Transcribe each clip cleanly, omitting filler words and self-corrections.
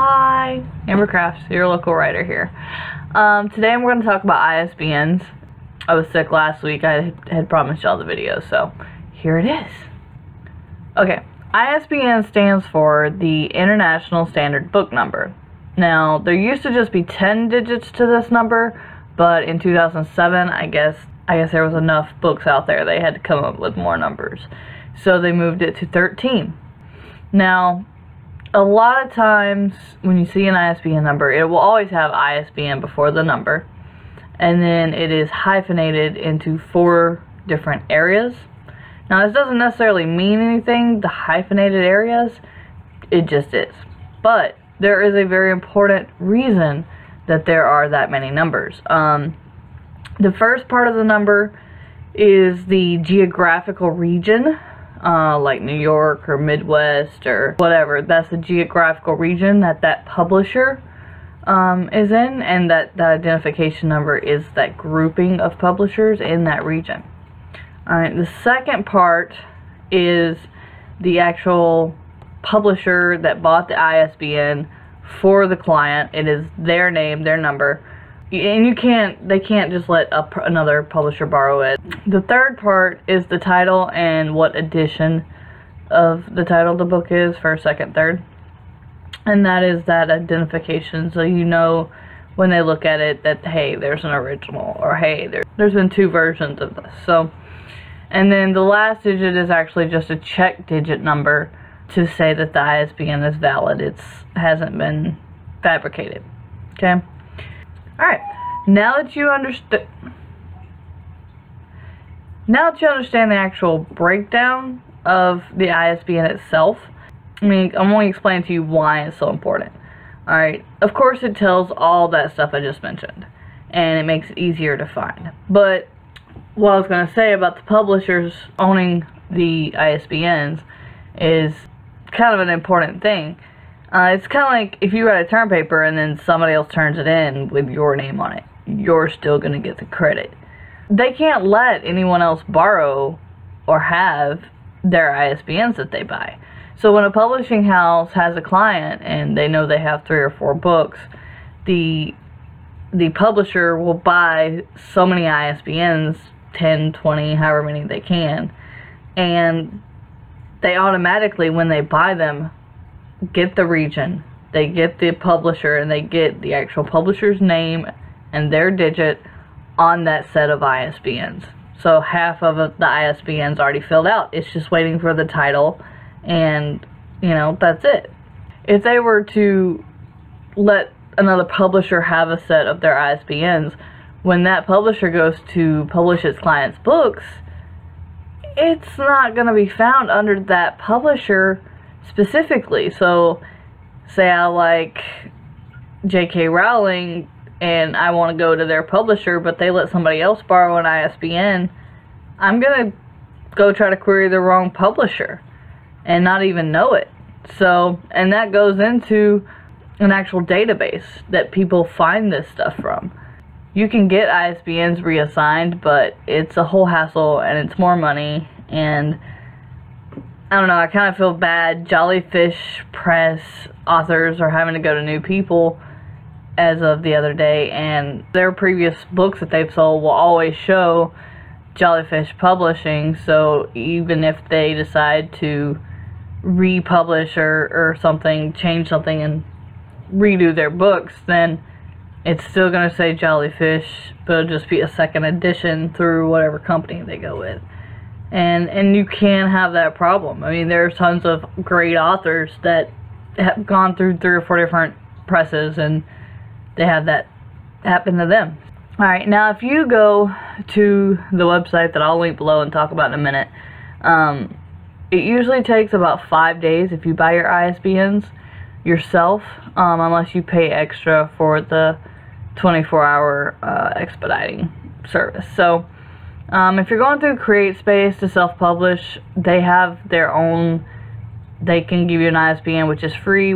Hi, Amber Crafts, your local writer here. Today I'm going to talk about ISBNs. I was sick last week. I had promised y'all the video, so here it is. Okay, ISBN stands for the International Standard Book Number. Now, there used to just be 10 digits to this number, but in 2007, I guess there was enough books out there, they had to come up with more numbers. So they moved it to 13. Now, a lot of times when you see an ISBN number, it will always have ISBN before the number, and then it is hyphenated into 4 different areas. Now, this doesn't necessarily mean anything, the hyphenated areas, it just is. But there is a very important reason that there are that many numbers. The first part of the number is the geographical region, like New York or Midwest or whatever. That's the geographical region that publisher is in, and that identification number is that grouping of publishers in that region. Alright, the second part is the actual publisher that bought the ISBN for the client. It is their name, their number, and they can't just let another publisher borrow it. The third part is the title and what edition of the title of the book is, first, second, third. And that is that identification, so you know when they look at it that, hey, there's an original, or hey, there's been 2 versions of this. So, and then the last digit is actually just a check digit number to say that the ISBN is valid. It hasn't been fabricated. Okay? Alright, now that you understand the actual breakdown of the ISBN itself, I'm going to explain to you why it's so important. Alright, of course it tells all that stuff I just mentioned, and it makes it easier to find. But what I was going to say about the publishers owning the ISBNs is kind of an important thing. It's kind of like if you write a term paper and then somebody else turns it in with your name on it, you're still going to get the credit. They can't let anyone else borrow or have their ISBNs that they buy. So when a publishing house has a client and they know they have 3 or 4 books, the publisher will buy so many ISBNs, 10, 20, however many they can, and they automatically, when they buy them, get the region, they get the publisher, and they get the actual publisher's name and their digit on that set of ISBNs. So half of the ISBN's already filled out. It's just waiting for the title, and that's it. If they were to let another publisher have a set of their ISBNs, when that publisher goes to publish its client's books, it's not going to be found under that publisher specifically. So say I like J.K. Rowling and I want to go to their publisher, but they let somebody else borrow an ISBN, I'm going to go try to query the wrong publisher and not even know it. So, and that goes into an actual database that people find this stuff from. You can get ISBNs reassigned, but it's a whole hassle and it's more money, and I don't know, I kind of feel bad. Jellyfish Press authors are having to go to new people as of the other day, and their previous books that they've sold will always show Jellyfish Publishing, so even if they decide to republish or something, change something and redo their books, then it's still going to say Jellyfish, but it'll just be a second edition through whatever company they go with. And you can have that problem. I mean, there's tons of great authors that have gone through 3 or 4 different presses, and they have that happen to them. Alright, now if you go to the website that I'll link below and talk about in a minute, it usually takes about 5 days if you buy your ISBNs yourself, unless you pay extra for the 24-hour expediting service. So if you're going through CreateSpace to self-publish, they have their own, they can give you an ISBN which is free,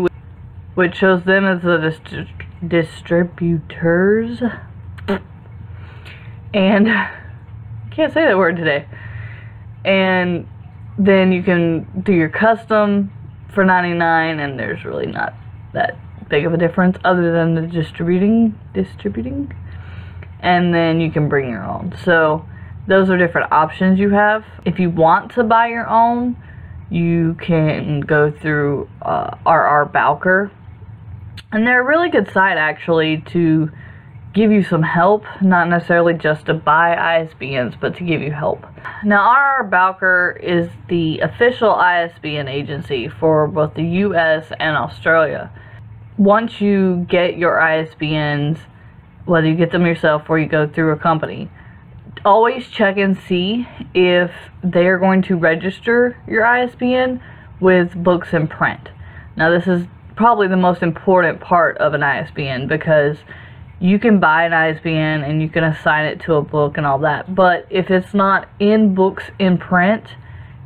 which shows them as the distributors, and I can't say that word today. And then you can do your custom for $99, and there's really not that big of a difference other than the distributing, and then you can bring your own. So those are different options you have. If you want to buy your own, you can go through RR Bowker, and they're a really good site actually to give you some help, not necessarily just to buy ISBNs, but to give you help. Now, RR Bowker is the official ISBN agency for both the US and Australia. Once you get your ISBNs, whether you get them yourself or you go through a company, always check and see if they're going to register your ISBN with books in print. Now, this is probably the most important part of an ISBN, because you can buy an ISBN and you can assign it to a book and all that, but if it's not in books in print,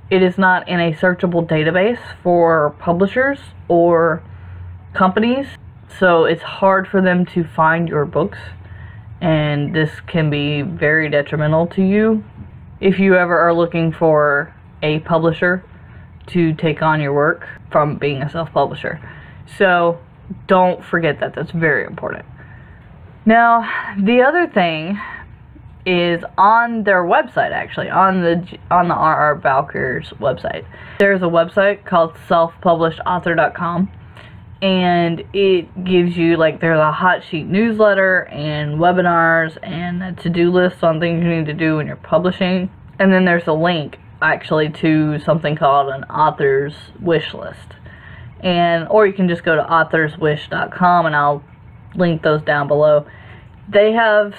it is not in a searchable database for publishers or companies, so it's hard for them to find your books, and this can be very detrimental to you if you ever are looking for a publisher to take on your work from being a self-publisher. So don't forget that. That's very important. Now, the other thing is on their website, actually, on the RR Bowker's website. There's a website called selfpublishedauthor.com, and it gives you, like, there's a hot sheet newsletter and webinars and a to-do list on things you need to do when you're publishing. And then there's a link, actually, to something called an author's wish list. Or you can just go to authorswish.com, and I'll link those down below. They have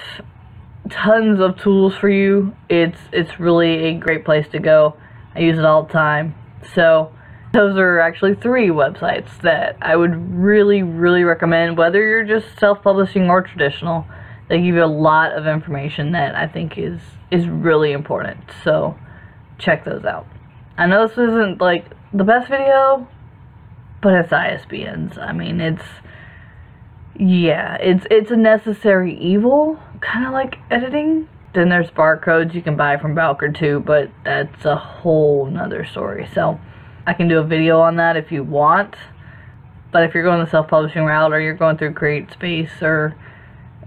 tons of tools for you. It's really a great place to go. I use it all the time. So those are actually 3 websites that I would really recommend, whether you're just self-publishing or traditional. They give you a lot of information that I think is really important. So check those out. I know this isn't like the best video, but it's ISBNs. I mean, it's a necessary evil, kind of like editing. Then there's barcodes you can buy from Bowker too, but that's a whole nother story. So I can do a video on that if you want. But if you're going the self-publishing route, or you're going through CreateSpace or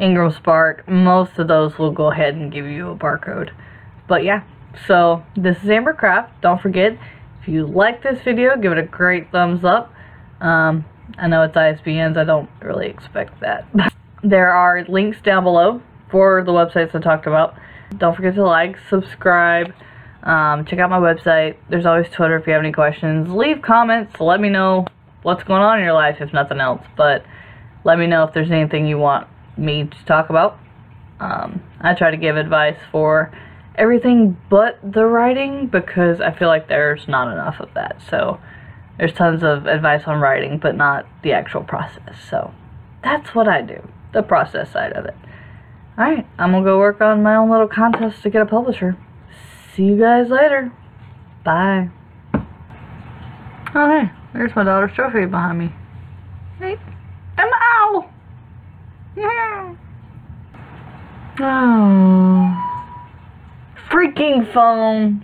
Ingram Spark, most of those will go ahead and give you a barcode. But yeah, so this is Amber Craft. Don't forget, if you like this video, give it a great thumbs up. I know it's ISBNs, I don't really expect that. There are links down below for the websites I talked about. Don't forget to like, subscribe, check out my website. There's always Twitter if you have any questions. Leave comments, let me know what's going on in your life, if nothing else. But let me know if there's anything you want me to talk about. I try to give advice for everything but the writing, because I feel like there's not enough of that. So there's tons of advice on writing, but not the actual process. So that's what I do, the process side of it. Alright, I'm gonna go work on my own little contest to get a publisher. See you guys later. Bye. Oh hey, there's my daughter's trophy behind me. Hey, I'm an owl. Yeah. Oh, freaking phone.